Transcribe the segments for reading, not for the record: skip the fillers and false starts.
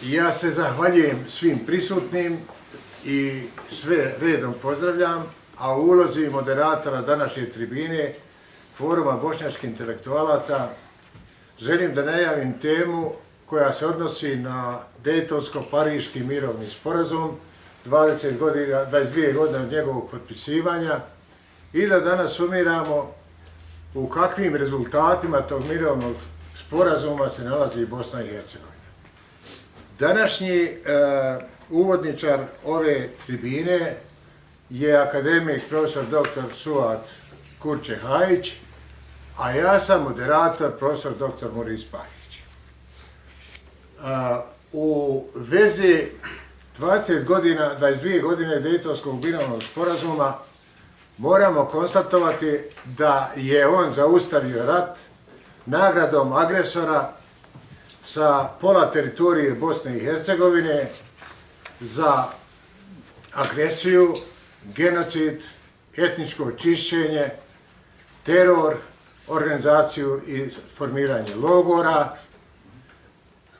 Ja se zahvaljujem svim prisutnim i sve redom pozdravljam, a u ulozi moderatora današnje tribine Foruma bošnjačkih intelektualaca želim da najavim temu koja se odnosi na Dejtonsko-Pariški mirovni sporazum, 22 godine od njegovog potpisivanja, i da danas sumiramo u kakvim rezultatima tog mirovnog sporazuma se nalazi Bosna i Hercegovina. Današnji uvodničar ove tribine je akademik profesor dr. Suat Kurče-Hajić, a ja sam moderator profesor dr. Muris Pahić. U vezi 22 godine Dejtonskog mirovnog sporazuma moramo konstatovati da je on zaustavio rat nagradom agresora sa pola teritorije Bosne i Hercegovine za agresiju, genocid, etničko čišćenje, teror, organizaciju i formiranje logora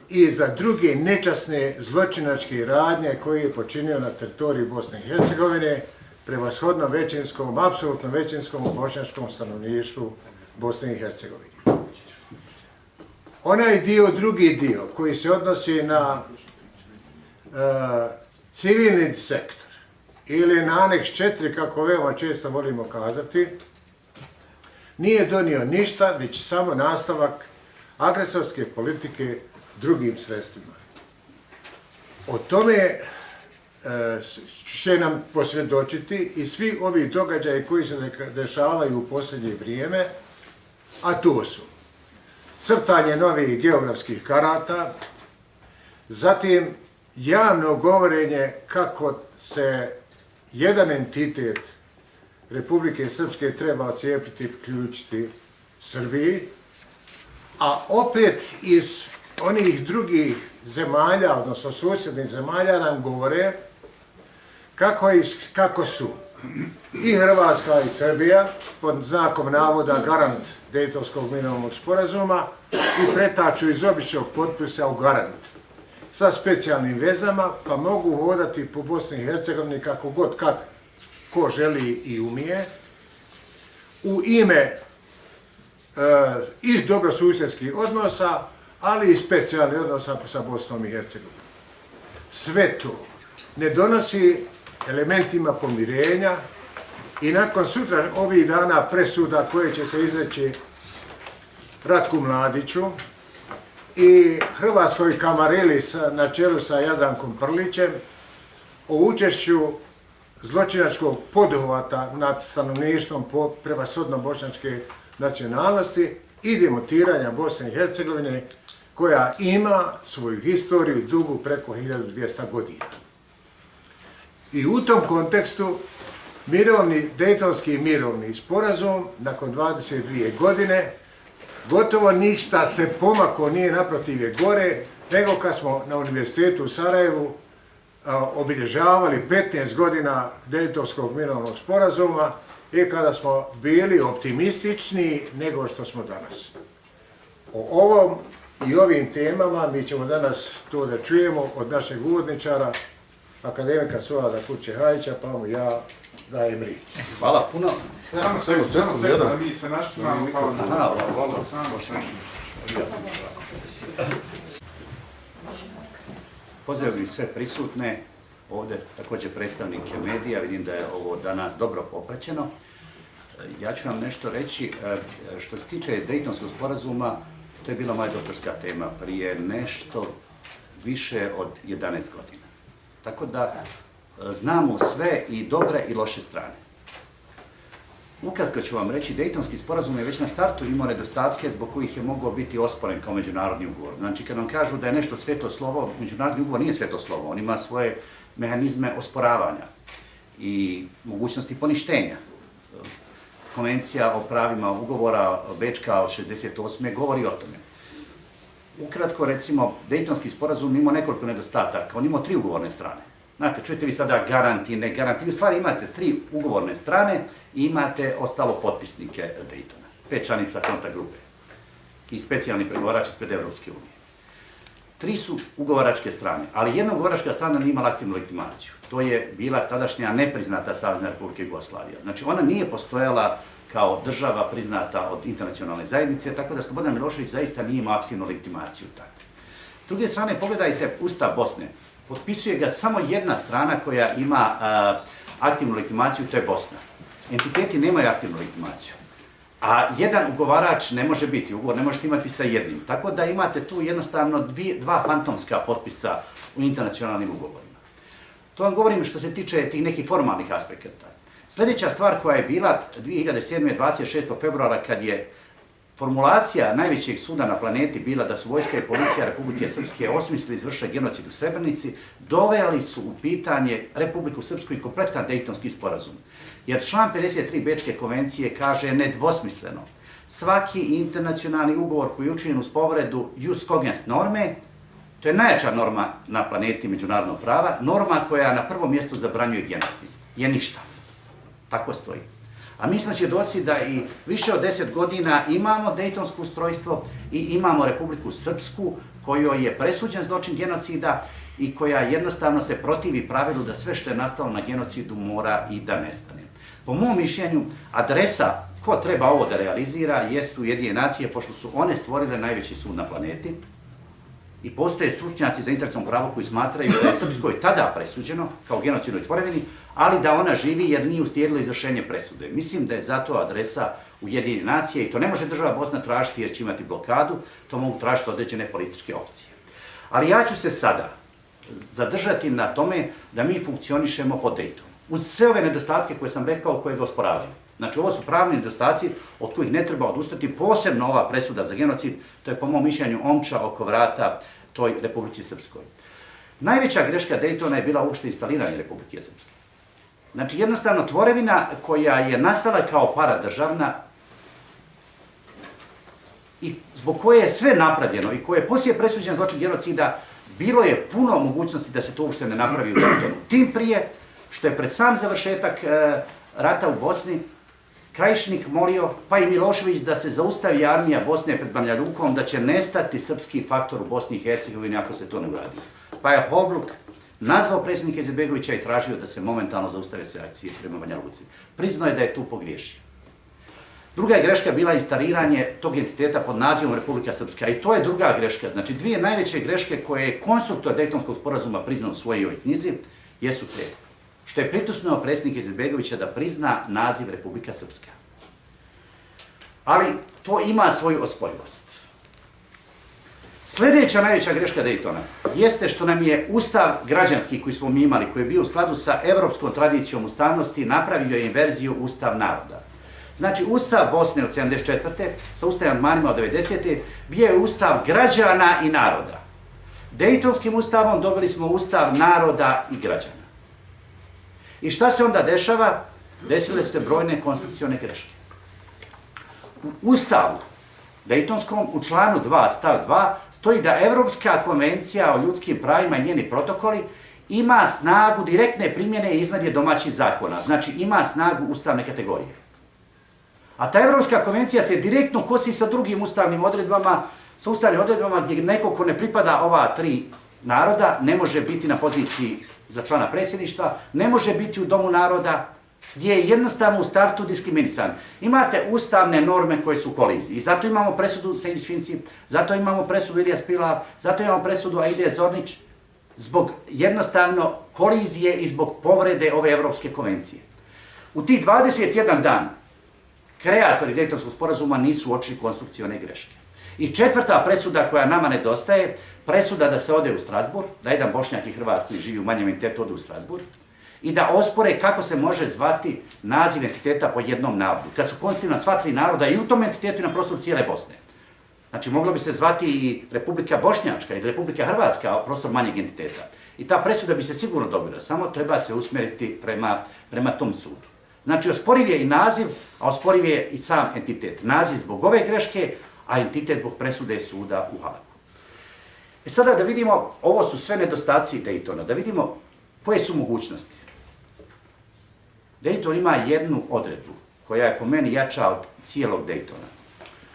i za druge nečasne zločinačke radnje koje je počinio na teritoriji Bosne i Hercegovine, prevashodno većinskom, apsolutno većinskom bošnjačkom stanovništvu Bosne i Hercegovine. Onaj dio, drugi dio, koji se odnosi na civilni sektor ili na aneks 4, kako veoma često volimo kazati, nije donio ništa, već samo nastavak agresorske politike drugim sredstvima. O tome će nam posvjedočiti i svi ovi događaji koji se dešavaju u posljednje vrijeme, a to su crtanje novih geografskih karata, zatim javno govorenje kako se jedan entitet Republike Srpske treba ocijepiti i priključiti Srbiji, a opet iz onih drugih zemalja, odnosno susjednih zemalja, nam govore kako su i Hrvatska i Srbija pod znakom navoda garant Dejtonskog mirovnog sporazuma i pretaču iz običnog potpisa u garant sa specijalnim vezama, pa mogu hodati po Bosni i Hercegovini kako god kad ko želi i umije, u ime i dobrosusjedskih odnosa, ali i specijalnih odnosa sa Bosnom i Hercegovinom. Sve to ne donosi elementima pomirenja i nakon sutra ovih dana presuda koje će se izreći Ratku Mladiću i hrvatskoj kamarili na čelu sa Jadrankom Prlićem o učešću zločinačkog poduhvata nad stanovništvom prevashodno bošnjačke nacionalnosti i demontiranja Bosne i Hercegovine, koja ima svoju historiju dugu preko 1200 godina. I u tom kontekstu Dejtonski mirovni sporazum nakon 22 godine gotovo ništa se pomako nije, naprotiv je gore, nego kad smo na Univerzitetu u Sarajevu obilježavali 15 godina Dejtonskog mirovnog sporazuma i kada smo bili optimističniji nego što smo danas. O ovom i ovim temama mi ćemo danas to da čujemo od našeg uvodničara, akademika Suata Kurče-Hajića, pa mu ja dajem riječ. Hvala puno. Samo da mi se naštimamo. Pozdravljam sve prisutne, ovdje također predstavnike medija, vidim da je ovo danas dobro popraćeno. Ja ću vam nešto reći, što se tiče Dejtonskog sporazuma, to je bila moja doktorska tema prije nešto više od 11 godina. Tako da znamo sve i dobre i loše strane. Ukratko ću vam reći, Dejtonski sporazum je već na startu imao nedostatke zbog kojih je mogao biti osporen kao međunarodni ugovor. Znači, kad vam kažu da je nešto sveto slovo, međunarodni ugovor nije sveto slovo, on ima svoje mehanizme osporavanja i mogućnosti poništenja. Konvencija o pravima ugovora Bečka od 68. govori o tome. Ukratko, recimo, Dejtonski sporazum imao nekoliko nedostataka, on imao 3 ugovorne strane. Znate, čujete vi sada garanti, ne garanti, u stvari imate 3 ugovorne strane i imate ostalo potpisnike Dejtona, 5 članica kontakt grupe i specijalni pregovarač ispred Evropske unije. 3 su ugovaračke strane, ali jedna ugovaračka strana nije imala aktivnu legitimaciju. To je bila tadašnja nepriznata Savezna Republika Jugoslavija. Znači ona nije postojala kao država priznata od internacionalne zajednice, tako da Slobodan Milošević zaista nije imao aktivnu legitimaciju tada. S druge strane, pogledajte Ustav Bosne. Potpisuje ga samo jedna strana koja ima aktivnu legitimaciju, to je Bosna. Entiteti nemaju aktivnu legitimaciju. A jedan ugovarač ne može biti, ugovor ne možete imati sa jednim. Tako da imate tu jednostavno dva fantomska potpisa u internacionalnim ugovorima. To vam govorim što se tiče tih nekih formalnih aspekata. Sljedeća stvar koja je bila 2007. 26. februara kad je formulacija najvećeg suda na planeti bila da su vojska i policija Republike Srpske osmislili izvršili genocid u Srebrenici, doveli su u pitanje Republiku Srpsku i kompletan Dejtonski sporazum. Jer član 53 Bečke konvencije kaže nedvosmisleno svaki internacionalni ugovor koji je učinjen uz povredu jus cogens norme, to je najjača norma na planeti međunarodnog prava, norma koja na prvom mjestu zabranjuje genocid, je ništav. Tako stoji. A mi smo svjedoci da i više od 10 godina imamo Dejtonsko ustrojstvo i imamo Republiku Srpsku kojoj je presuđen zločin genocida i koja jednostavno se protivi pravilu da sve što je nastalo na genocidu mora i da nestane. Po mom mišljenju, adresa ko treba ovo da realizira jesu Ujedinjene nacije, pošto su one stvorile najveći sud na planeti i postoje stručnjaci za internacionalno pravo koji smatraju da je Srpskoj tada presuđeno kao genocidnoj tvorevini, ali da ona živi jer nije uslijedilo izvršenje presude. Mislim da je zato adresa Ujedinjene nacije i to ne može država Bosna tražiti jer će imati blokadu, to mogu tražiti određene političke opcije. Ali ja ću se sada zadržati na tome da mi funkcionišemo po Dejtonu. Uz sve ove nedostatke koje sam rekao, koje ga osporavaju. Znači, ovo su pravni nedostaci od kojih ne treba odustati, posebno ova presuda za genocid, to je po mom mišljenju omča oko vrata toj Republici Srpskoj. Najveća greška Dejtona je bila uopšte instaliranje Republike Srpske. Znači, jednostavno, tvorevina koja je nastala kao paradržavna i zbog koje je sve napravljeno i koje je poslije presuđen zločin genocida, bilo je puno mogućnosti da se to uopšte ne napravi u Dejtonu. Tim prije što je pred sam završetak rata u Bosni Krajišnik molio, pa i Milošević, da se zaustavi armija Bosne pred Banja Lukom, da će nestati srpski faktor u Bosni i Hercegovini ako se to ne uradi. Pa je Holbruk nazvao predsjednika Izetbegovića i tražio da se momentalno zaustave sve akcije prema Banja Luci. Priznao je da je tu pogriješio. Druga je greška bila instaliranje tog entiteta pod nazivom Republika Srpska. I to je druga greška. Znači, dvije najveće greške koje je konstruktor Dejtonskog sporazuma priznao u svojoj knjizi jesu te. Što je pritisnuo predsjednika Izetbegovića da prizna naziv Republika Srpska. Ali to ima svoju osporivost. Sljedeća najveća greška Dejtona jeste što nam je ustav građanski koji smo mi imali, koji je bio u skladu sa evropskom tradicijom ustavnosti, napravio je inverziju ustav naroda. Znači, ustav Bosne od 74. sa ustavnim amandmanima od 90. bio je ustav građana i naroda. Dejtonskim ustavom dobili smo ustav naroda i građana. I šta se onda dešava? Desile se brojne konstrukcione greške. U ustavu Dejtonskom, u članu 2, stav 2, stoji da Evropska konvencija o ljudskim pravima i njeni protokoli ima snagu direktne primjene iznad je domaćih zakona. Znači, ima snagu ustavne kategorije. A ta Evropska konvencija se direktno kosi sa drugim ustavnim odredbama, sa ustavnim odredbama gdje neko ko ne pripada ova tri naroda ne može biti na poziciji za člana predsjedništva, ne može biti u Domu naroda, gdje je jednostavno u startu diskriminisan. Imate ustavne norme koje su u koliziji. I zato imamo presudu Sejdić Finci, zato imamo presudu Ilija Spila, zato imamo presudu Aide Zornić, zbog jednostavno kolizije i zbog povrede ove Evropske konvencije. U tih 21 dan kreatori Dejtonskog sporazuma nisu uočili konstrukcione greške. I četvrta presuda koja nama nedostaje, presuda da se ode u Strasbourg, da jedan Bošnjak i Hrvat koji živi u manjem entitetu ode u Strasbourg, i da ospore kako se može zvati naziv entiteta po jednom narodu, kad su konstitutivna sva tri naroda i u tom entitetu i na prostoru cijele Bosne. Znači, moglo bi se zvati i Republika Bošnjačka ili Republika Hrvatska, prostor manjeg entiteta. I ta presuda bi se sigurno dobila, samo treba se usmjeriti prema tom sudu. Znači, osporiv je i naziv, a osporiv je i sam entitet. Naziv zbog ove greške, a entitet zbog presude suda u Hagu. I sada da vidimo, ovo su sve nedostaci Dejtona, da vidimo koje su mogućnosti. Dejton ima jednu odredbu, koja je po meni jača od cijelog Dejtona.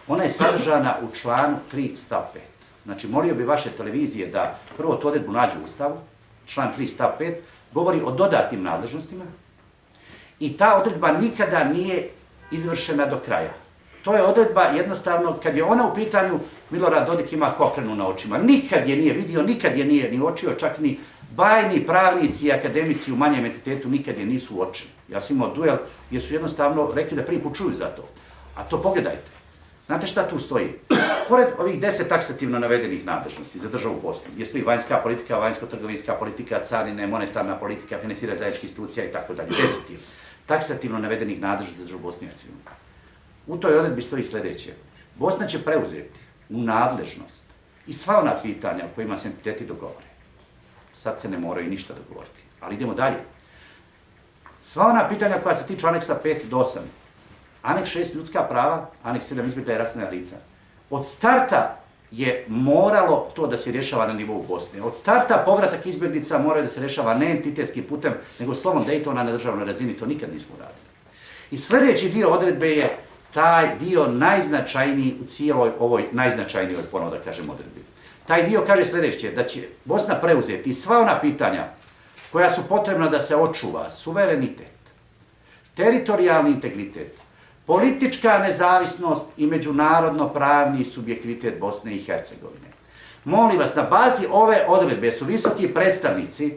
Ona je sadržana u članu 3 stav 5. Znači, molio bi vaše televizije da prvo tu odredbu nađu u Ustavu, član 3 stav 5, govori o dodatnim nadležnostima i ta odredba nikada nije izvršena do kraja. To je odredba jednostavno, kad je ona u pitanju, Milorad Dodik ima kokrenu na očima. Nikad je nije vidio, nikad je nije ni uočio, čak ni bajni pravnici i akademici u manjem entitetu nikad je nisu uočili. Ja sam imao duel gdje su jednostavno rekli da prvi put čuju za to. A to pogledajte. Znate šta tu stoji? Pored ovih 10 taksativno navedenih nadležnosti za državu Bosnu, gdje stoji vanjska politika, vanjsko-trgovinska politika, carine, monetarna politika, finansiranje zajedničkih institucija i tako dalje. 10 taksativno navedenih nadležnosti za državu Bosnu i Hercegovinu. U toj odredbi stoji sljedeće. Bosna će preuzeti u nadležnost i sva ona pitanja o kojima se entiteti dogovore. Sad se ne moraju ništa dogovoriti, ali idemo dalje. Sva ona pitanja koja se tiču aneksa 5 do 8, aneks 6 ljudska prava, aneks 7 izbjeglica i raseljena lica. Od starta je moralo to da se rješava na nivou Bosne. Od starta povratak izbjeglica mora da se rješava ne entitetskim putem, nego slovom Daytona na državnoj razini. To nikad nismo radili. I sljedeći dio odredbe je taj dio najznačajniji u cijeloj ovoj, najznačajnijoj, ponovo da kažem, odredbi. Taj dio kaže sljedeće, da će Bosna preuzeti sva ona pitanja koja su potrebna da se očuva suverenitet, teritorijalni integritet, politička nezavisnost i međunarodno pravni subjektivitet Bosne i Hercegovine. Molim vas, na bazi ove odredbe su visoki predstavnici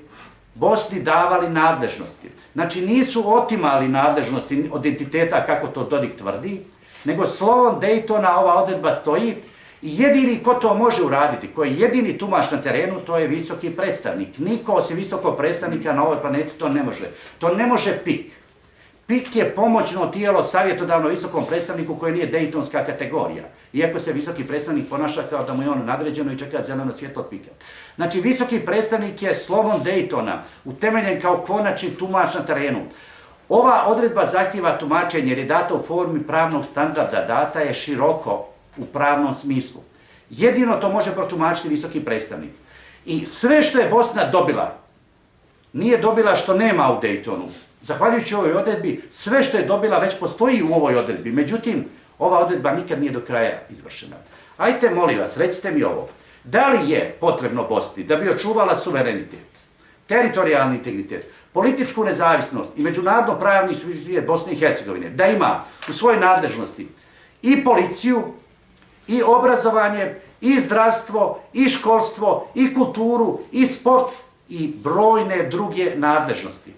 Bosni davali nadležnosti. Znači nisu otimali nadležnosti od entiteta kako to Dodik tvrdi, nego slovom Daytona ova odredba stoji i jedini ko to može uraditi, koji je jedini tumač na terenu, to je visoki predstavnik. Niko osim visokog predstavnika na ovoj planeti to ne može. To ne može PIK. PIK je pomoćno tijelo savjetodavno visokom predstavniku koje nije dejtonska kategorija. Iako se visoki predstavnik ponaša kao da mu je on nadređeno i čeka zeleno svjetlo od PIK-a. Znači, visoki predstavnik je slovom Daytona utemeljen kao konačni tumač na terenu. Ova odredba zahtjeva tumačenje jer je data u formi pravnog standarda, data je široko u pravnom smislu. Jedino to može protumačiti visoki predstavnik. I sve što je Bosna dobila, nije dobila što nema u Daytonu. Zahvaljujući ovoj odredbi, sve što je dobila već postoji u ovoj odredbi. Međutim, ova odredba nikad nije do kraja izvršena. Ajte, molim vas, recite mi ovo. Da li je potrebno Bosni da bi očuvala suverenitet, teritorijalni integritet, političku nezavisnost i međunarodno pravni subjektivitet Bosne i Hercegovine, da ima u svojoj nadležnosti i policiju, i obrazovanje, i zdravstvo, i školstvo, i kulturu, i sport, i brojne druge nadležnosti?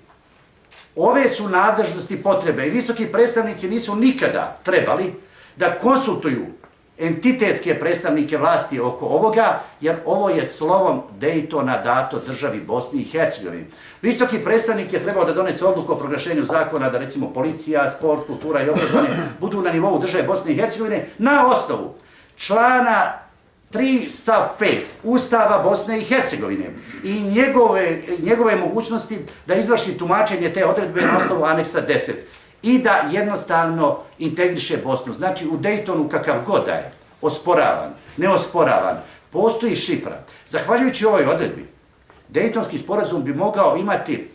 Ove su nadležnosti potrebe i visoki predstavnici nisu nikada trebali da konsultuju entitetske predstavnike vlasti oko ovoga, jer ovo je slovom Daytona dato državi Bosni i Hercegovini. Visoki predstavnik je trebao da donese odluku o proglašenju zakona da recimo policija, sport, kultura i obrazovanje budu na nivou države Bosne i Hercegovine na osnovu člana 3 stav 5 Ustava Bosne i Hercegovine i njegove mogućnosti da izvrši tumačenje te odredbe na osnovu aneksa 10 i da jednostavno integriše Bosnu. Znači u Daytonu kakav god da je, osporavan, neosporavan, postoji šifra. Zahvaljujući ovoj odredbi, Daytonski sporazum bi mogao imati,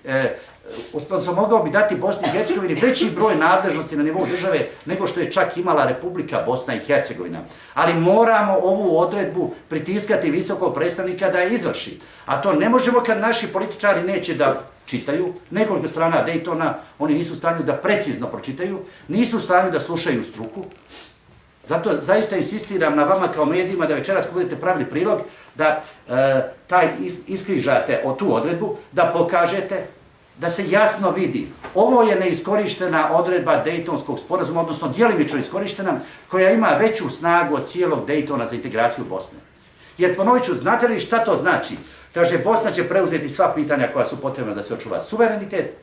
odnosno mogao bi dati Bosni i Hercegovini veći broj nadležnosti na nivou države nego što je čak imala Republika Bosna i Hercegovina. Ali moramo ovu odredbu pritiskati visokog predstavnika da je izvrši. A to ne možemo kad naši političari neće da čitaju nekoliko strana Daytona, oni nisu u stanju da precizno pročitaju, nisu u stanju da slušaju struku. Zato zaista insistiram na vama kao medijima da večeras kad budete pravili prilog, da iskrižate o tu odredbu, da pokažete, da se jasno vidi. Ovo je neiskorištena odredba Daytonskog sporazuma, odnosno djelimično iskorištena, koja ima veću snagu od cijelog Daytona za integraciju Bosne. Jer ponovit ću, znate li šta to znači? Kaže, Bosna će preuzeti sva pitanja koja su potrebna da se očuva suverenitet,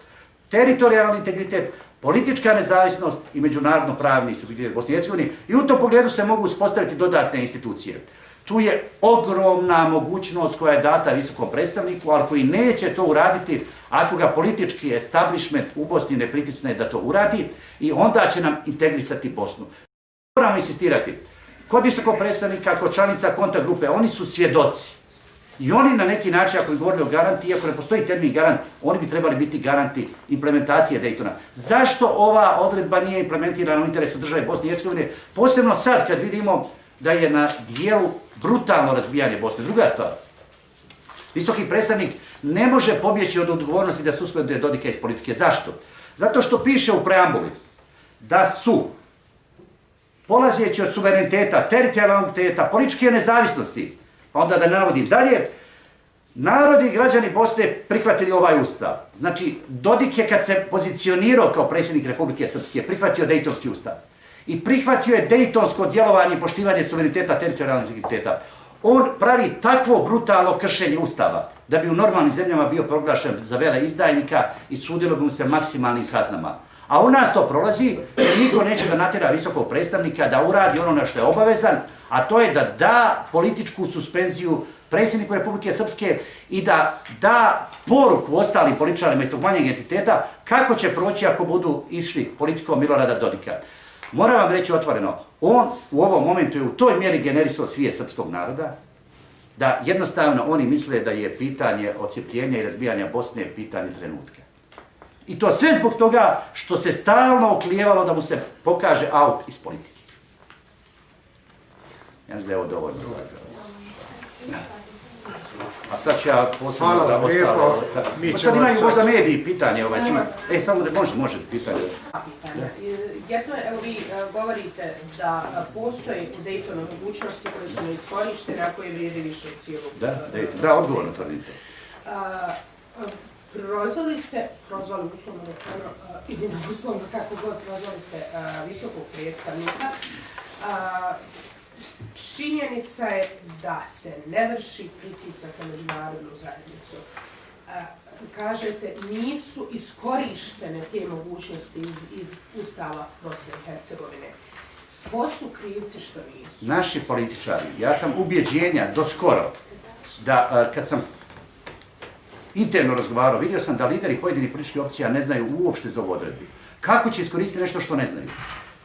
teritorijalni integritet, politička nezavisnost i međunarodno pravni subjektivitet Bosne i Hercegovine i u tom pogledu se mogu uspostaviti dodatne institucije. Tu je ogromna mogućnost koja je data visokom predstavniku, ali koji neće to uraditi ako ga politički establishment u Bosni ne pritisne da to uradi i onda će nam integrisati Bosnu. Moramo insistirati. Kod visokog predstavnika, kod članica kontakt grupe, oni su svjedoci. I oni na neki način, ako bi govorili o garanti, iako ne postoji termin garant, oni bi trebali biti garanti implementacije Daytona. Zašto ova odredba nije implementirana u interesu države Bosne i Hercegovine? Posebno sad kad vidimo da je na dijelu brutalno razbijanje Bosne. Druga stvar, visoki predstavnik ne može pobjeći od odgovornosti da suspenduje Dodika iz politike. Zašto? Zato što piše u preambuli da su, polazeći od suvereniteta, teritorijalnog, političke nezavisnosti, pa onda da ne navodim dalje, narodi i građani Bosne prihvatili ovaj ustav. Znači, Dodik je kad se pozicionirao kao predsjednik Republike Srpske, prihvatio Dejtonski ustav. I prihvatio je dejtonsko djelovanje i poštivanje suvereniteta, teritorijalnog integriteta. On pravi takvo brutalno kršenje ustava da bi u normalnim zemljama bio proglašen za veleizdajnika i sudilo bi mu se maksimalnim kaznama. A u nas to prolazi jer niko neće da natjera visokog predstavnika da uradi ono na što je obavezan, a to je da da političku suspenziju predsjedniku Republike Srpske i da da poruku ostalim političarima iz tog manjeg entiteta kako će proći ako budu išli politikom Milorada Dodika. Moram vam reći otvoreno, on u ovom momentu je u toj mjeri generisao svijest srpskog naroda, da jednostavno oni misle da je pitanje odcjepljenja i razbijanja Bosne pitanje trenutka. I to sve zbog toga što se stalno oklijevalo da mu se pokaže out iz politike. Ja mislim da je ovo dovoljno za vas. A sad ću ja posebno za ostalo. Sad imaju možda mediji pitanje. Samo da može pitanje. Jedno, evo vi govorite da postoje u Dejtonu mogućnosti koje su neiskorištene, a koje vrijede više od cijelog. Da, odgovorno tvrdim to. Prozvali uslovno rečeno, ili na uslovno kako god, prozvali ste visokog predstavnika. Činjenica je da se ne vrši pritisak na međunarodnu zajednicu. Kažete, nisu iskorištene te mogućnosti iz Ustava Bosne i Hercegovine. Ko su krivci što nisu? Naši političari, ja sam ubjeđenja do skoro da kad sam interno razgovarao, vidio sam da lideri pojedinih političkih opcija ne znaju uopšte za ovu odredbu. Kako će iskoristiti nešto što ne znaju?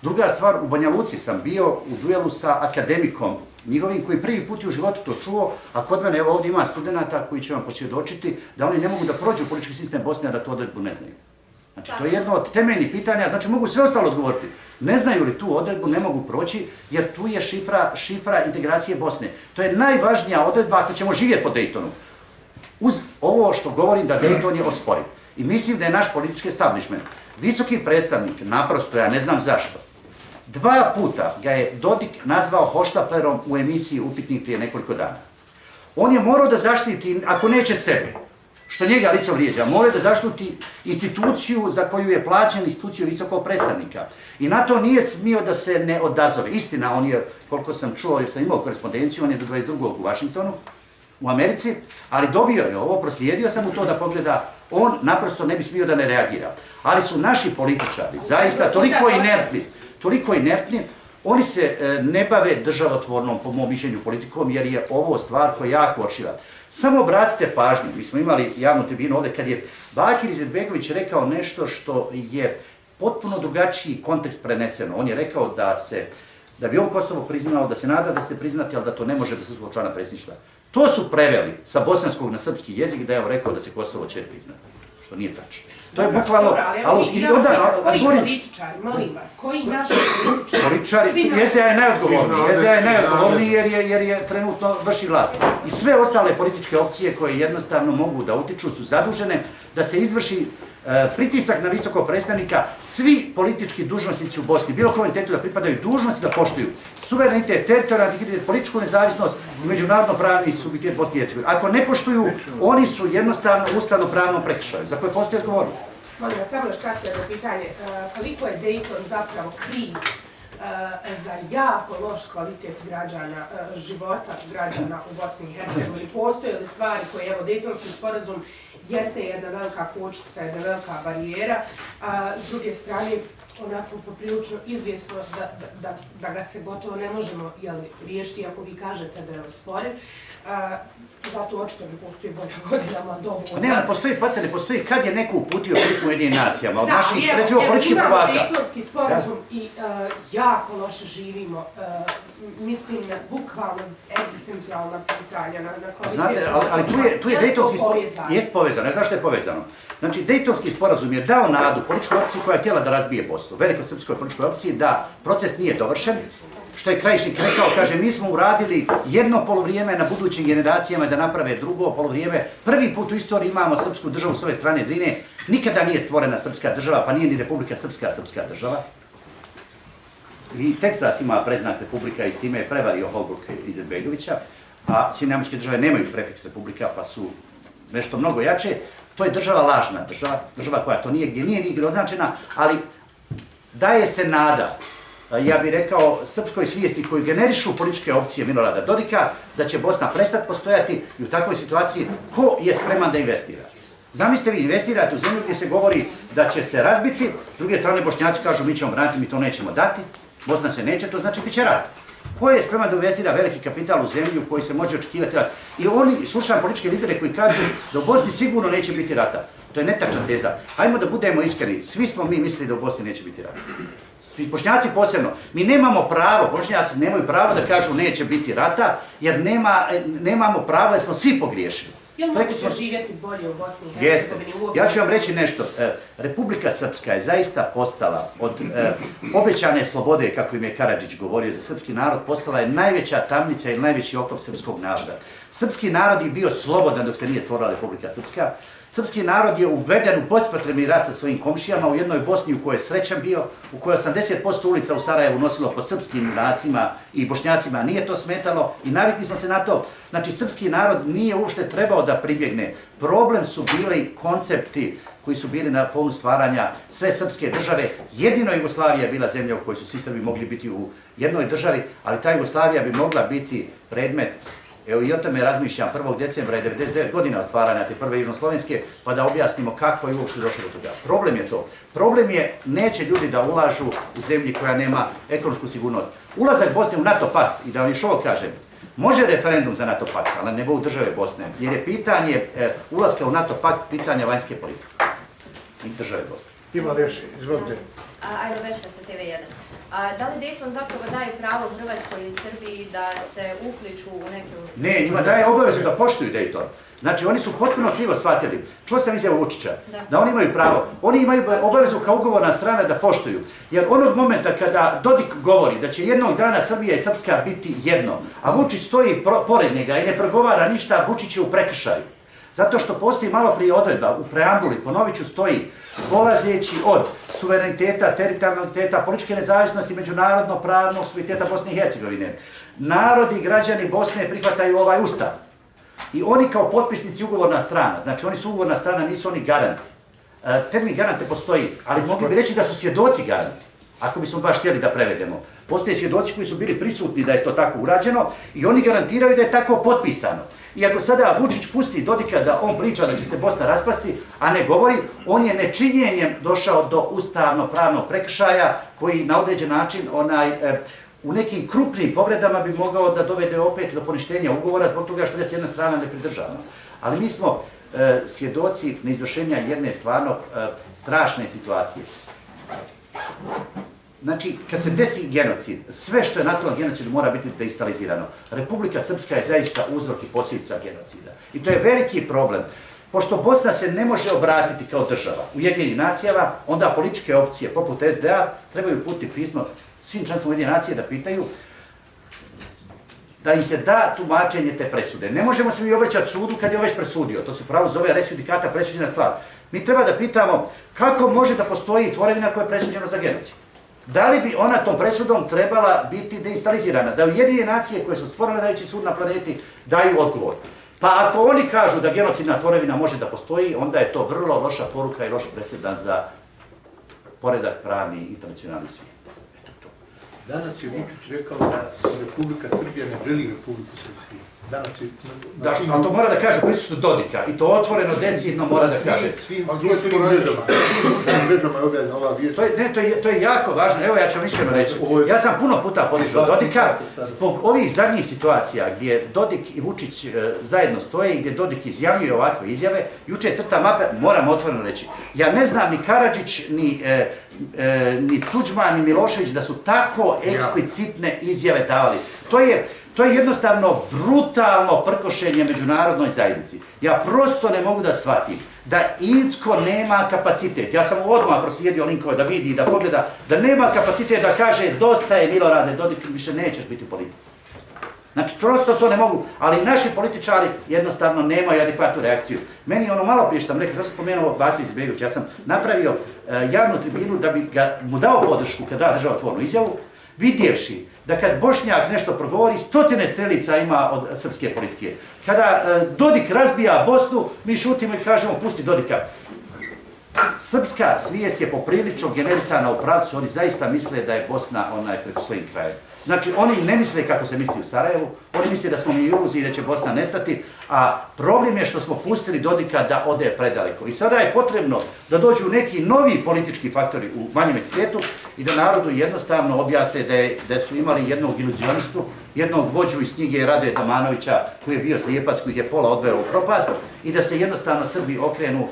Druga stvar, u Banja Luci sam bio u duelu sa akademikom njihovim koji prvi put u životu to čuo, a kod mene evo ovdje ima studenta koji će vam posvjedočiti da oni ne mogu da prođu u politički sistem Bosne, a da tu odredbu ne znaju. Znači, to je jedno od temeljnih pitanja, znači mogu sve ostalo odgovoriti. Ne znaju li tu odredbu, ne mogu proći, jer tu je šifra integracije Bosne. To je najvažnija odredba ako ćemo živjeti po Dejtonu. Uz ovo što govorim da Dejton je osporiv. I mislim da je naš politički establishment, visoki predstavnik, naprosto, ja ne znam zašto, 2 puta ga je Dodik nazvao hoštaplerom u emisiji Upitnik prije nekoliko dana. On je morao da zaštiti, ako neće sebe, što njega lično vrijeđa, mora da zaštiti instituciju za koju je plaćen, instituciju visokog predstavnika. I na to nije smio da se ne odazove. Istina, on je, koliko sam čuo, jer sam imao korespondenciju, on je do 22. u Vašingtonu, u Americi, ali dobio je ovo, proslijedio sam mu to da pogleda, on naprosto ne bi smio da ne reagira. Ali su naši političari zaista toliko inertni, oni se ne bave državotvornom, po mom mišljenju, politikom, jer je ovo stvar koja je jako očiva. Samo obratite pažnju, mi smo imali javnu tribinu ovdje, kad je Bakir Izetbegović rekao nešto što je potpuno drugačiji kontekst preneseno. On je rekao da bi on Kosovo priznao, da se nada da se priznati, ali da to ne može da se zbog člana predsjedništva. To su preveli sa bosanskog na srpski jezik da je rekao da se Kosovo će priznati, što nije tačno. To je bukvalno... Koji političari, molim vas, koji naši političari? SDA je najodgovorniji jer je trenutno vrši vlast. I sve ostale političke opcije koje jednostavno mogu da utiču su zadužene da se izvrši pritisak na visokog predstavnika. Svi politički dužnosnici u Bosni, bilo kojem entitetu da pripadaju dužnosti da poštuju suverenitet, teritorijalni integritet, političku nezavisnost i međunarodno-pravni subjektivitet Bosne i Hercegovine. Ako ne poštuju, oni su jednostavno u ustavno-pravnom prekršaju, za koje postoji odgovornost. Molim vas, samo još kratko jedno pitanje. Koliko je Dejton zapravo kriv za jako loš kvalitet života građana u Bosni i Hercegovini? Postoje li stvari koje, evo, Dejtonski sporazum jeste jedna velika kočnica, jedna velika barijera, a s druge strane, onako poprilično izvjesno da ga se gotovo ne možemo riješiti, ako vi kažete da je osporiv. Zato očito ne postoji bolja godinama dovoljno. Ne postoji kad je neko uputio pismo Ujedinjenim nacijama od naših, recimo, političkih prvaka. Imamo Dejtonski sporazum i jako loše živimo. Mislim na bukvalno egzistencijalna pitanja, na kvalitet života. Ali tu je Dejtonski sporazum, jest povezano, ne znaš što je povezano. Znači, Dejtonski sporazum je dao nadu političkoj opciji koja je htjela da razbije Bosnu, velikosrpskoj političkoj opciji, da proces nije dovršen, što je Krajišnik rekao, kaže, mi smo uradili jedno polovrijeme na budućim generacijama da naprave drugo polovrijeme. Prvi put u istoriji imamo srpsku državu s ove strane Drine. Nikada nije stvorena srpska država, pa nije ni Republika Srpska srpska država. I Teksas ima predznak Republika i s time je prevario Holbrooke Izetbegovića, a Sjedinjene Američke Države nemaju prefiks Republika, pa su nešto mnogo jače. To je država lažna država, država koja to nije, gdje nije nigdje označena, ali daje se nada, ja bih rekao, srpskoj svijesti koju generišu političke opcije Milorada Dodika, da će Bosna prestati postojati i u takvoj situaciji ko je spreman da investira. Zamislite vi, investirate u zemlju gdje se govori da će se razbiti, s druge strane Bošnjaci kažu mi ćemo braniti, mi to nećemo dati, Bosna se neće, to znači bit će rat. Ko je spreman da investira veliki kapital u zemlju koji se može očekivati rat? I oni, slušam političke lidere koji kažu da u Bosni sigurno neće biti rata. To je netačna teza. Hajmo da budemo iskreni, svi smo mi mislili da u Bosni neće biti rata. Bošnjaci posebno. Mi nemamo pravo, Bošnjaci nemaju pravo da kažu neće biti rata, jer nemamo pravo jer smo svi pogriješili. Je li moguće živjeti bolje u Bosni i Jeste. Hercegovini? Ja ću vam reći nešto. Republika Srpska je zaista postala od obećane slobode, kako im je Karadžić govorio za srpski narod, postala je najveća tamnica i najveći okop srpskog naroda. Srpski narod je bio slobodan dok se nije stvorila Republika Srpska. Srpski narod je uveden u bespotrebni rat sa svojim komšijama u jednoj Bosni u kojoj je srećan bio, u kojoj 80% ulica u Sarajevu nosilo pod srpskim nacima i Bošnjacima, nije to smetalo i navikli smo se na to. Znači, srpski narod nije uopšte trebao da pribjegne. Problem su bili koncepti koji su bili na fonu stvaranja sve srpske države. Jedino Jugoslavija je bila zemlja u kojoj su svi Srbi mogli biti u jednoj državi, ali ta Jugoslavija bi mogla biti predmet. Evo i o tome razmišljam 1. decembra je 99 godina od stvaranja te prve južnoslovenske, pa da objasnimo kako je uopšte došlo do toga. Problem je to. Problem je, neće ljudi da ulažu u zemlji koja nema ekonomsku sigurnost. Ulazak Bosne u NATO pakt, i da vam još ovo kažem, može referendum za NATO pakt, ali na nivou države Bosne, jer je pitanje ulaska u NATO pakt pitanja vanjske politike i države Bosne. Ima li još, izvolite. Ajmo Vešna sa TV1. Da li Dayton zapravo daje pravo Hrvatskoj i Srbiji da se uključu u neke... Ne, njima daje obavezu da poštuju Dayton. Znači, oni su potpuno krivo shvatili. Čuo sam izjavu Vučića, da oni imaju pravo. Oni imaju obavezu kao ugovorna strana da poštuju. Jer onog momenta kada Dodik govori da će jednog dana Srbija i Srpska biti jedno, a Vučić stoji pored njega i ne progovara ništa, Vučić je u prekršaju. Zato što postoji malo prije odredba u preambuli, ponovit ću, stoji polazeći od suvereniteta, teritorijalnog, političke nezavisnosti, međunarodno-pravnog suvereniteta Bosne i Hercegovine. Narodi i građani Bosne prihvataju ovaj ustav. I oni kao potpisnici ugovorna strana, znači oni su ugovorna strana, nisu oni garanti. Termin garante postoji, ali mogli bi reći da su svjedoci garanti, ako bismo baš htjeli da prevedemo. Postoje svjedoci koji su bili prisutni da je to tako urađeno i oni garantiraju da je tako potpisano. I ako sada Vučić pusti Dodika da on priča da će se Bosna raspasti, a ne govori, on je nečinjenjem došao do ustavno-pravnog prekršaja koji na određen način u nekim krupnim povredama bi mogao da dovede opet do poništenja ugovora zbog toga što se jedna strana ne pridržava. Ali mi smo svjedoci neizvršenja jedne stvarno strašne situacije. Znači, kad se desi genocid, sve što je nastalo genocidu mora biti deistalizirano. Republika Srpska je zaista uzrok i posljedica genocida. I to je veliki problem. Pošto Bosna se ne može obratiti kao država Ujedinjenim nacijama, onda političke opcije poput SDA trebaju uputiti pismo svim člancima Ujedinjene nacije da pitaju da im se da tumačenje te presude. Ne možemo se mi obraćati sudu kad je on već presudio. To se pravo zove res judicata, presuđena stvar. Mi treba da pitamo kako može da postoji tvorevina koja je presuđena za genocid. Da li bi ona tom presudom trebala biti deistalizirana? Da Ujedinjene nacije koje su stvorile najveći sud na planeti daju odgovor. Pa ako oni kažu da genocidna tvorevina može da postoji, onda je to vrlo loša poruka i loš presedan za poredak pravni i internacionalni svijet. Danas je Vučić rekao da Republika Srbija ne želi Republiku Srpsku. Da, ali to mora da kaže prisutno Dodika i to otvoreno, decidno mora da kaže. Svim društvenim mrežama je objavljena ova vijest. To je jako važno, evo ja ću vam iskreno reći. Ja sam puno puta podižao Dodika zbog ovih zadnjih situacija gdje Dodik i Vučić zajedno stoje i gdje Dodik izjavljuje ovakve izjave, juče crta mape, moram otvoreno reći. Ja ne znam ni Karadžić, ni Tuđman, ni Milošević da su tako eksplicitne izjave davali. To To je jednostavno brutalno prkošenje međunarodnoj zajednici. Ja prosto ne mogu da shvatim da Incko nema kapacitet. Ja sam odmah proslijedio linkove da vidi, da pogleda, da nema kapacitet da kaže dosta je Milorade Dodik, više nećeš biti u politici. Znači, prosto to ne mogu, ali naši političari jednostavno nemaju adekvatnu reakciju. Meni je ono malo prije što sam rekao, što sam spomenuo Batu Izetbegovića, ja sam napravio javnu tribinu da bi mu dao podršku kada da državotvornu izjavu, vidjevši da kad Bošnjak nešto progovori, stotine strelica ima od srpske politike. Kada Dodik razbija Bosnu, mi šutimo i kažemo pusti Dodika. Srpska svijest je poprilično generisana u pravcu, oni zaista misle da je Bosna preko svojim krajem. Znači, oni ne misle kako se misli u Sarajevu, oni misle da smo mi iluziji da će Bosna nestati, a problem je što smo pustili Dodika da ode predaleko. I sada je potrebno da dođu neki novi politički faktori u manjem entitetu i da narodu jednostavno objasne da su imali jednog iluzionistu, jednog vođu iz knjige Rade Domanovića, koji je bio slijepac, koji je pola odveo u propast, i da se jednostavno Srbi okrenu,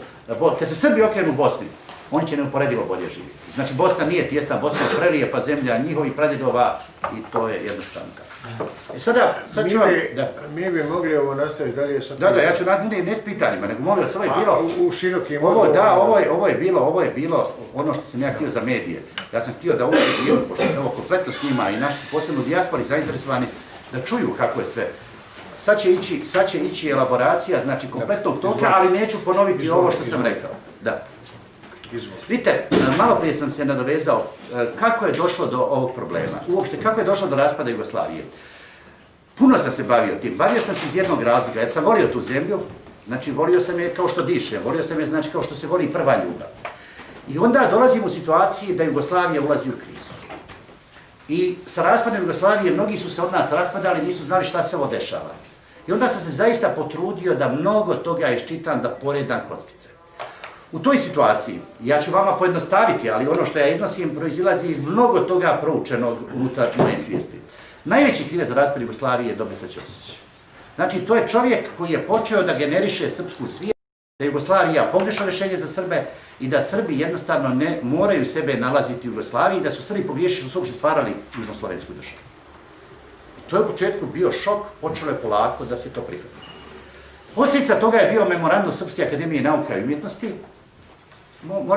kad se Srbi okrenu Bosni, oni će neuporedivo bolje živjeti. Znači, Bosna nije tijesna, Bosna je prelijepa zemlja njihovih pradjedova i to je jednostavno tako. Mi bi mogli ovo nastaviti dalje sa... Da, ja ću ne s pitanjima, nego molim vas, ovo je bilo... U širokim Ovo je bilo ono što sam ja htio za medije. Ja sam htio da ovo dio, pošto se ovo kompletno snima i naši posebno dijaspori zainteresovani, da čuju kako je sve. Sad će ići elaboracija, znači kompletnog toka, ali neću ponoviti ovo što sam rekao. Da. Vidite, malo prije sam se nadovezao kako je došlo do ovog problema, uopšte kako je došlo do raspada Jugoslavije. Puno sam se bavio tim, bavio sam se iz jednog razloga, jer sam volio tu zemlju, znači volio sam je kao što diše, volio sam je znači kao što se voli prva ljubav. I onda dolazim u situaciji da Jugoslavija ulazi u krizu. I sa raspadom Jugoslavije mnogi su se od nas raspadali, nisu znali šta se ovo dešava. I onda sam se zaista potrudio da mnogo toga iščitam, da poredam kockice. U toj situaciji, ja ću vama pojednostaviti, ali ono što ja iznosim proizilazi iz mnogo toga proučenog unutar moje svijesti. Najveći krivac za raspad Jugoslavije je Dobrica Ćosić. Znači, to je čovjek koji je počeo da generiše srpsku svijest, da je Jugoslavija pogrešno rješenje za Srbe i da Srbi jednostavno ne moraju sebe nalaziti u Jugoslaviji, da su Srbi pogriješili što su uopšte stvarali južnoslovensku državu. To je u početku bio šok, počelo je polako da se to prihvati. Posljedica toga je bio memorandum Srpske akademije nauka i umjetnosti.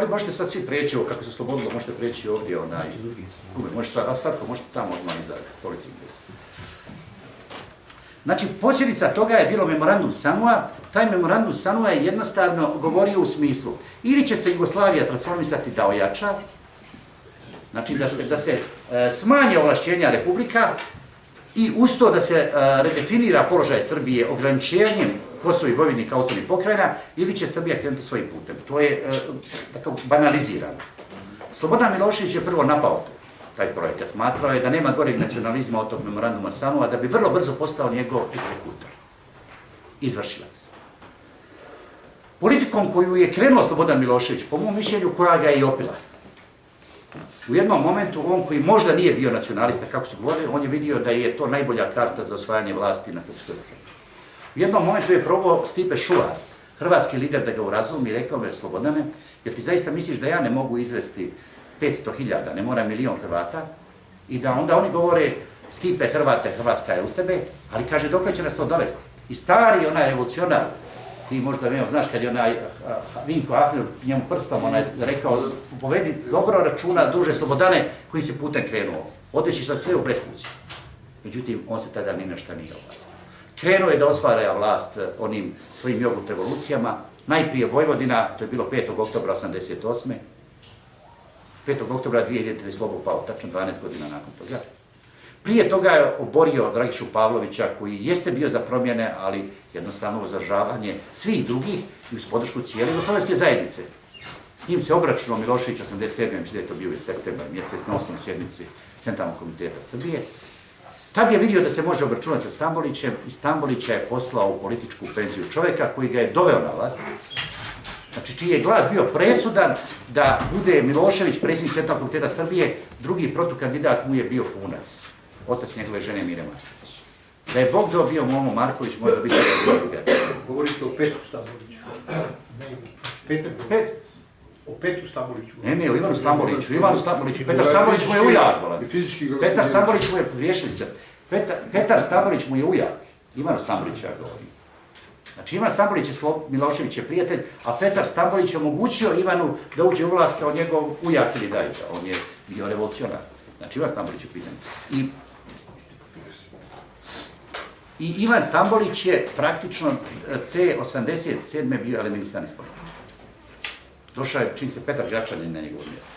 Možete sad svi prijeći, kako se slobodilo, možete prijeći ovdje, a svatko možete tamo odmah iza stolici. Znači, posljedica toga je bilo memorandum Sanua. Taj memorandum Sanua je jednostavno govorio u smislu ili će se Jugoslavija transformisati da ojača, znači da se smanje ovlašćenja republika i uz to da se redefinira položaj Srbije ograničenjem Kosova i Vojvodine kao autonomnih pokrajina, ili će Srbija krenuti svojim putem. To je tako banalizirano. Slobodan Milošević je prvo napao taj projekat. Smatrao je da nema goreg nacionalizma od tog memoranduma Sanua, da bi vrlo brzo postao njegov egzekutor, izvršilac. Politikom koju je krenuo Slobodan Milošević, po mom mišljenju, koja ga je i opila. U jednom momentu, on koji možda nije bio nacionalista, kako su govorili, on je vidio da je to najbolja karta za osvajanje vlasti na srpskoj sceni. U jednom momentu je probao Stipe Šuvar, hrvatski lider, da ga urazumi i rekao me: Slobodane, jer ti zaista misliš da ja ne mogu izvesti 500.000, ne mora 1.000.000 Hrvata, i da onda oni govore: Stipe, Hrvate, Hrvatska je uz tebe, ali kaže, dokle će nas to dovesti? I stari onaj revolucionar, ti možda znaš kad je onaj Vinko Afnir njemu prstom rekao: povedi dobro računa, druže Slobodane, koji si putem krenuo, otići ćeš sve u bespuće. Međutim, on se tada ni nešto nije obazio. Krenuo je da osvaja vlast onim svojim jogurt revolucijama, najprije Vojvodina, to je bilo 5. oktobra 1988. 5. oktobra 2000. je Slobo pao, tačno 12 godina nakon toga. Prije toga je oborio Dragišu Pavlovića, koji jeste bio za promjene, ali jednostavno uzdržavanje svih drugih i uz podršku cijele jugoslovenske zajednice. S njim se obračunao Milošević 87. mislim da je to bio i septembar mjesec na 8. sjednici Centralnog komiteta Srbije. Tad je vidio da se može obračunati sa Stambolićem i Stambolića je poslao u političku penziju čovjeka koji ga je doveo na vlast. Znači, čiji je glas bio presudan da bude Milošević predsjednik Centralnog komiteta Srbije, drugi protukandidat mu je bio Punac, otac njegove žene Mire Marković. Da je Bog dao bio Momo Marković, možda bi se da druga. Govorite o Petru Stamboliću. O Petru Stamboliću. Ne, o Ivanu Stamboliću. Petar Stambolić mu je ujak. Petar Stambolić mu je, pogriješili ste. Petar Stambolić mu je ujak, Ivanu Stambolić ja govorim. Znači Ivan Stambolić je Milošević je prijatelj, a Petar Stambolić je omogućio Ivanu da uđe u vlast kao njegov ujak ili dajđa, on je bio revolucionar. Znači Ivan Stambolić je pitanje. I Ivan Stambolić je praktično te 87. bio eliminisan iz politike. Došao je, čini se, Petar Gračanin na njegovo mjesto.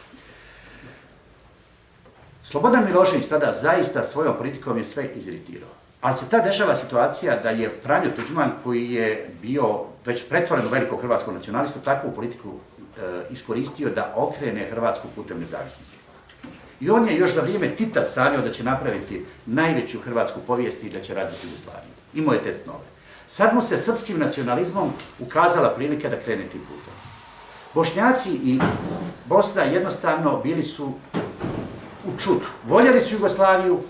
Slobodan Milošević tada zaista svojom politikom je sve iziritirao. Ali se tada dešava situacija da je Franjo Tuđman, koji je bio već pretvoren u velikog hrvatskog nacionalistu, takvu politiku iskoristio da okrene Hrvatsku putem nezavisnosti. I on je još za vrijeme Tita sanjao da će napraviti najveću hrvatsku povijest i da će razbiti Jugoslaviju. Imao je te snove. Sad mu se srpskim nacionalizmom ukazala prilika da krene tim putem. Bošnjaci i Bosna jednostavno bili su u čudu. Voljeli su Jugoslaviju,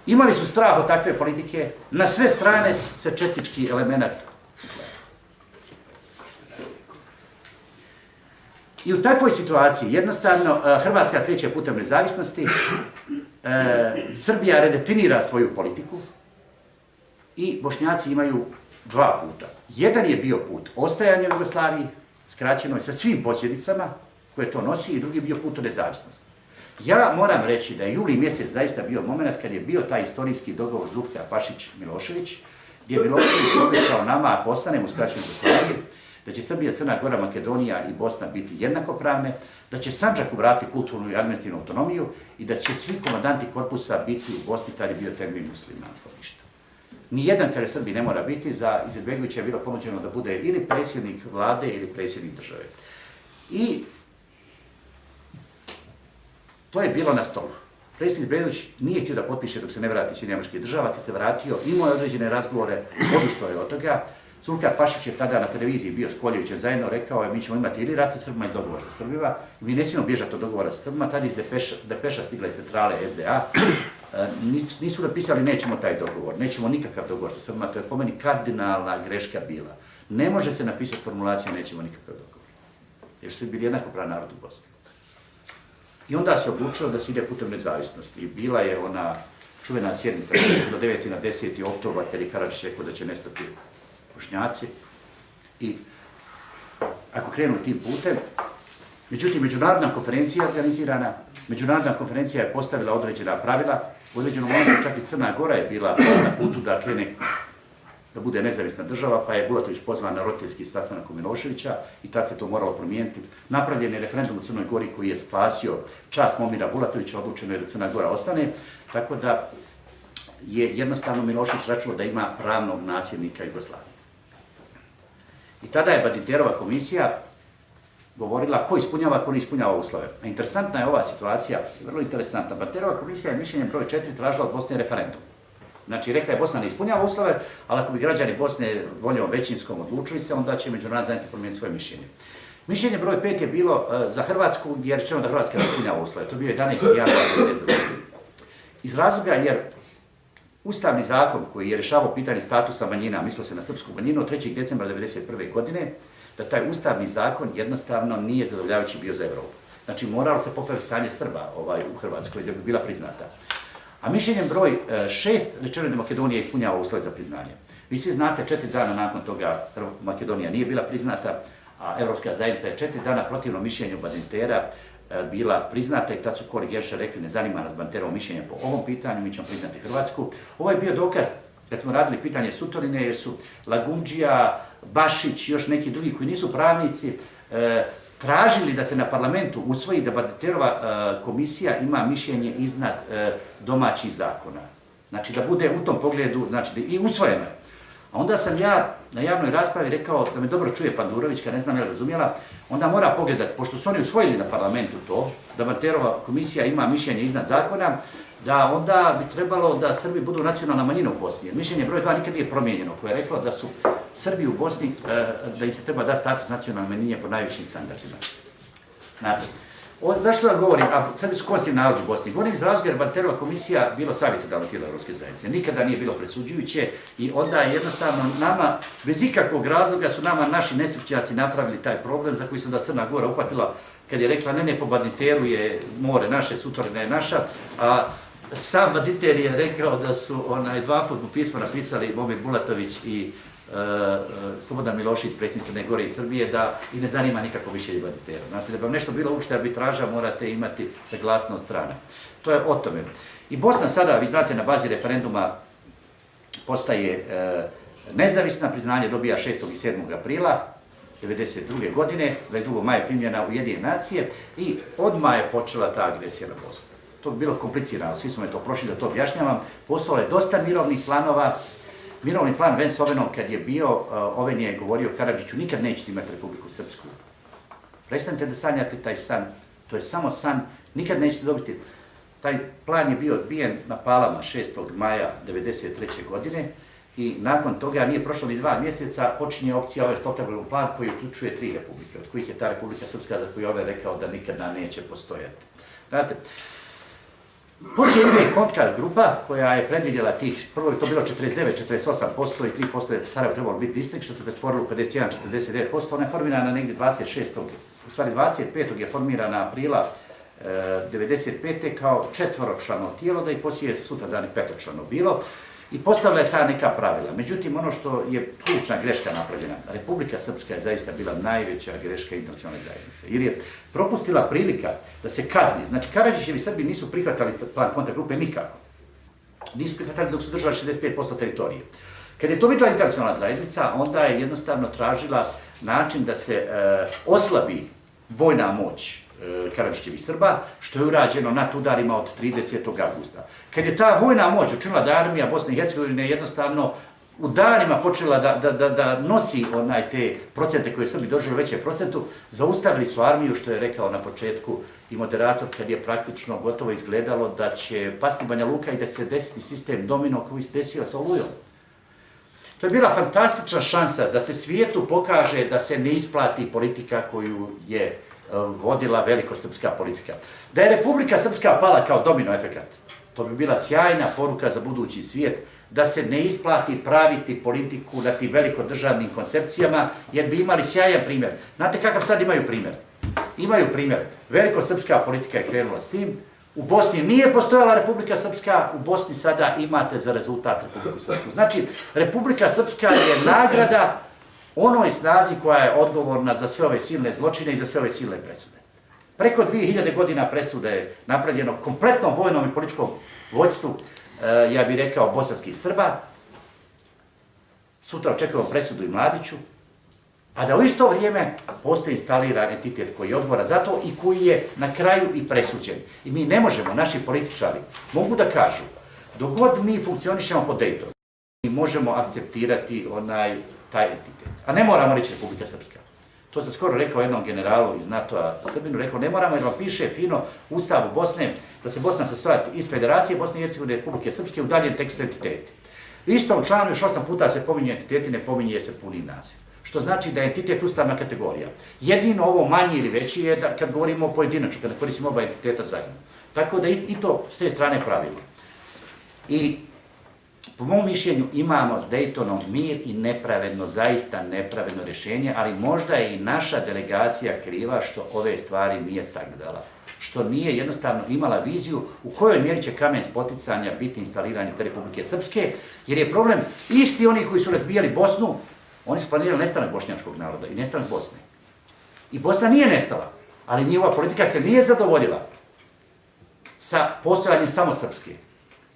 imali su strah od takve politike, na sve strane se četnički element. I u takvoj situaciji jednostavno Hrvatska kreće putem nezavisnosti, Srbija redefinira svoju politiku i Bošnjaci imaju dva puta. Jedan je bio put ostajanja u Jugoslaviji, skraćeno je sa svim posljedicama koje to nosi, i drugi je bio put u nezavisnosti. Ja moram reći da je juli mjesec zaista bio moment kad je bio taj istorijski dogovor Zuhta Pašić-Milošević, gdje je Milošević obećao nama, ako ostanemo u skraćenoj Jugoslaviji, da će Srbija, Crna Gora, Makedonija i Bosna biti jednakopravne, da će Sandžaku vratiti kulturnu i administrativnu autonomiju i da će svi komandanti korpusa biti u Bosni kad je bio termin musliman. Nijedan, kada Srbi ne mora biti, za Izetbegovića je bilo ponuđeno da bude ili predsjednik vlade ili predsjednik države. I to je bilo na stolu. Predsjednik Izetbegović nije htio da potpiše dok se ne vrati Sjedinjenih Američkih Država. Kad se vratio, imao je određene razgovore, odustao je od toga. Zulfikar Pašić je tada na televiziji bio s Koljevićem zajedno, rekao je mi ćemo imati ili rat sa Srbima ili dogovor sa Srbima. Mi ne smijemo bježati od dogovora sa Srbima. Tada iz depeša stigla iz centrale SDA. Nisu napisali nećemo taj dogovor, nećemo nikakav dogovor sa Srbima. To je po meni kardinalna greška bila. Ne može se napisati formulacija nećemo nikakav dogovor. Jer su bili jednakopravan narod u Bosni. I onda se odlučilo da se ide putem nezavisnosti. I bila je ona čuvena sjednica do 9. na 10. oktobar, kad je Karadžić rekao da će nestati Bošnjaci. I ako krenu tim putem, međutim, međunarodna konferencija je organizirana, međunarodna konferencija je postavila određena pravila, u određenom momentu čak i Crna Gora je bila na putu da krene, da bude nezavisna država, pa je Bulatović pozvan na roditeljski sastanak u Miloševića i tad se to moralo promijeniti. Napravljen je referendum u Crnoj Gori koji je spasio čast Momira Bulatovića, odlučeno je da Crna Gora ostane, tako da je jednostavno Milošević računao da ima pravnog nasljednika Jugoslavije. I tada je Badinterova komisija govorila ko ispunjava, ko ne ispunjava uslove. A interesantna je ova situacija, vrlo interesantna. Badinterova komisija je mišljenjem broj 4 tražila od Bosne referendum. Znači, rekla je Bosna ne ispunjava uslove, ali ako bi građani Bosne voljom većinskom odlučili se, onda će međunarodna zajednica promijeniti svoje mišljenje. Mišljenje broj 5 je bilo za Hrvatsku, jer rečeno da Hrvatska ne ispunjava uslove. To je bio 11. januar 1992. Iz razloga jer Ustavni zakon koji je rješavao pitanje statusa manjina, mislilo se na srpsku manjinu, od 3. decembra 1991. godine, da taj Ustavni zakon jednostavno nije zadovoljavajući bio za Evropu. Znači, moralo se popraviti stanje Srba u Hrvatskoj da bi bila priznata. A mišljenjem broj 6 rečeno da Makedonija ispunjava uslove za priznanje. Vi svi znate, 4 dana nakon toga Makedonija nije bila priznata, a Evropska zajednica je 4 dana protivno mišljenju Badintera bila priznata i tad su Kori Gerša rekli ne zanima nas Badinterovo mišljenje po ovom pitanju, mi ćemo priznati Hrvatsku. Ovo je bio dokaz kad smo radili pitanje Sutorine jer su Lagumdžija, Bašić i još neki drugi koji nisu pravnici tražili da se na parlamentu usvoji da Badinterova komisija ima mišljenje iznad domaćih zakona. Znači da bude u tom pogledu, znači i usvojeno je. A onda sam ja na javnoj raspravi rekao da me dobro čuje Pandurović, kad ne znam je li razumjela, onda mora pogledati, pošto su oni usvojili na parlamentu to, da Badinterova komisija ima mišljenje iznad zakona, da onda bi trebalo da Srbi budu nacionalna manjina u Bosni. Jer mišljenje broj 2 nikad nije promijenjeno, koje je reklo da su Srbi u Bosni, da im se treba dati status nacionalne manjine po najvišim standardima. Znate, zašto vam govorim? A Srbi su konstitutivni narod u Bosni. Govorim iz razloga jer Badinterova komisija bilo savjetodavno tijelo Evropske zajednice. Nikada nije bilo presuđujuće i onda jednostavno nama, bez ikakvog razloga su nama naši nestručnjaci napravili taj problem za koji se da Crna Gora uhvatila kad je rekla ne, po Badinteru je more naše, Sutorina je naša, a sam Baditer je rekao da su dva put mu pismo napisali Momir Bulatović i Slobodan Milošević, predsjednik Crne Gore i Srbije, da i ne zanima nikako više Baditera. Znate, da bi vam nešto bilo uopšte arbitraža, morate imati saglasnost strana. To je o tome. I Bosna sada, vi znate, na bazi referenduma postaje nezavisna, priznanje dobija 6. i 7. aprila 1992. godine, 22. maja primljena u Ujedinjene nacije i odmah je počela ta agresija na Bosnu. To bi bilo komplicirano, svi smo je to prošli da to objašnjavam. Postalo je dosta mirovnih planova. Mirovni plan Vens Ovenov kad je bio, Oven je govorio Karadžiću, nikad nećete imati Republiku Srpsku. Prestanite da sanjate taj san, to je samo san, nikad nećete dobiti. Taj plan je bio odbijen na Palama 6. maja 1993. godine i nakon toga nije prošlo ni 2 mjeseca, počinje opcija ovaj Stoltenbergov plan koji uključuje 3 republike, od kojih je ta Republika Srpska za koju Oven rekao da nikada neće postojati. Znate, počinje ide kontra grupa koja je predvidjela tih, prvo je to bilo 49-48% i 3% je Sarajevo trebalo biti distrikt, što se pretvorilo u 51-49%, ona je formirana negdje 26. U stvari 25. je formirana aprila 1995. kao 4-člano tijelo, da i poslije sutra dan 5-člano bilo i postavila je ta neka pravila. Međutim, ono što je ključna greška napravljena, Republika Srpska je zaista bila najveća greška internacionalne zajednice, jer je propustila prilika da se kazni. Znači, Karadžićevi Srbi nisu prihvatali plan kontragrupe nikako. Nisu prihvatali dok su držali 65% teritorije. Kad je to vidjela internacionalna zajednica, onda je jednostavno tražila način da se oslabi vojna moć Karadžićevih Srba, što je urađeno NATO udarima od 30. avgusta. Kad je ta vojna moć učinila da armija Bosne i Hercegovine jednostavno u danima počela da nosi te procente koje Srbi doživjeli u većem procentu, zaustavili su armiju, što je rekao na početku i moderator, kad je praktično gotovo izgledalo da će pasti Banja Luka i da će se desiti sistem domino koji se desio sa Olujom. To je bila fantastična šansa da se svijetu pokaže da se ne isplati politika koju je vodila velikosrpska politika. Da je Republika Srpska pala kao domino efekat, to bi bila sjajna poruka za budući svijet, da se ne isplati praviti politiku na tim velikodržavnim koncepcijama, jer bi imali sjajan primjer. Znate kakav sad imaju primjer? Imaju primjer. Velikosrpska politika je krenula s tim, u Bosni nije postojala Republika Srpska, u Bosni sada imate za rezultat Republiku Srpsku. Znači, Republika Srpska je nagrada onoj snazi koja je odgovorna za sve ove silne zločine i za sve ove silne presude. Preko 2000 godina presude je napravljeno kompletnom vojnom i političkom vođstvu, ja bih rekao, bosanskih Srba. Sutra očekujemo presudu i Mladiću, a da u isto vrijeme postoji instaliran entitet koji je odgovoran za to i koji je na kraju i presuđen. I mi ne možemo, naši političari mogu da kažu, dok god mi funkcionišemo po Daytonu, mi možemo akceptirati taj entitet. A ne moramo reći Republika Srpska. To sam skoro rekao jednom generalu iz NATO-a Srbinu, rekao ne moramo jer vam piše fino u Ustavu Bosne da se Bosna sastoji iz Federacije Bosne i Hercegovine i Republike Srpske u daljem tekstu entiteti. U istom članu još 8 puta se pominje entiteti, ne pominje se puni naziv. Što znači da je entitet ustavna kategorija. Jedino ovo manji ili veći je da kad govorimo o pojedinaču, kada koristimo oba entiteta zajedno. Tako da i to s te strane pravilo. I po mom mišljenju imamo s Daytonom mir i nepravedno, zaista nepravedno rješenje, ali možda je i naša delegacija kriva što ove stvari nije sagledala. Što nije jednostavno imala viziju u kojoj mjeri će kamen spoticanja biti instalirani te Republike Srpske, jer je problem isti oni koji su razbijali Bosnu, oni su planirali nestanak bošnjačkog naroda i nestanak Bosne. I Bosna nije nestala, ali njihova politika se nije zadovoljila sa postojanjem samo Srpske,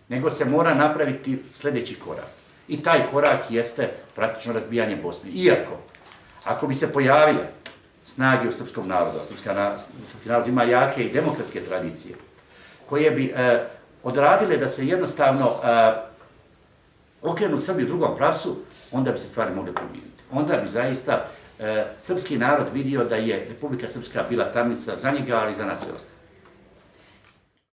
nego se mora napraviti sljedeći korak. I taj korak jeste praktično razbijanje Bosne. Iako, ako bi se pojavile snage u srpskom narodu, a srpski narod ima jake i demokratske tradicije, koje bi odradile da se jednostavno okrenu Srbi u drugom pravcu, onda bi se stvari mogle promijeniti. Onda bi zaista srpski narod vidio da je Republika Srpska bila tamnica za njega, ali i za nas sve ostalo.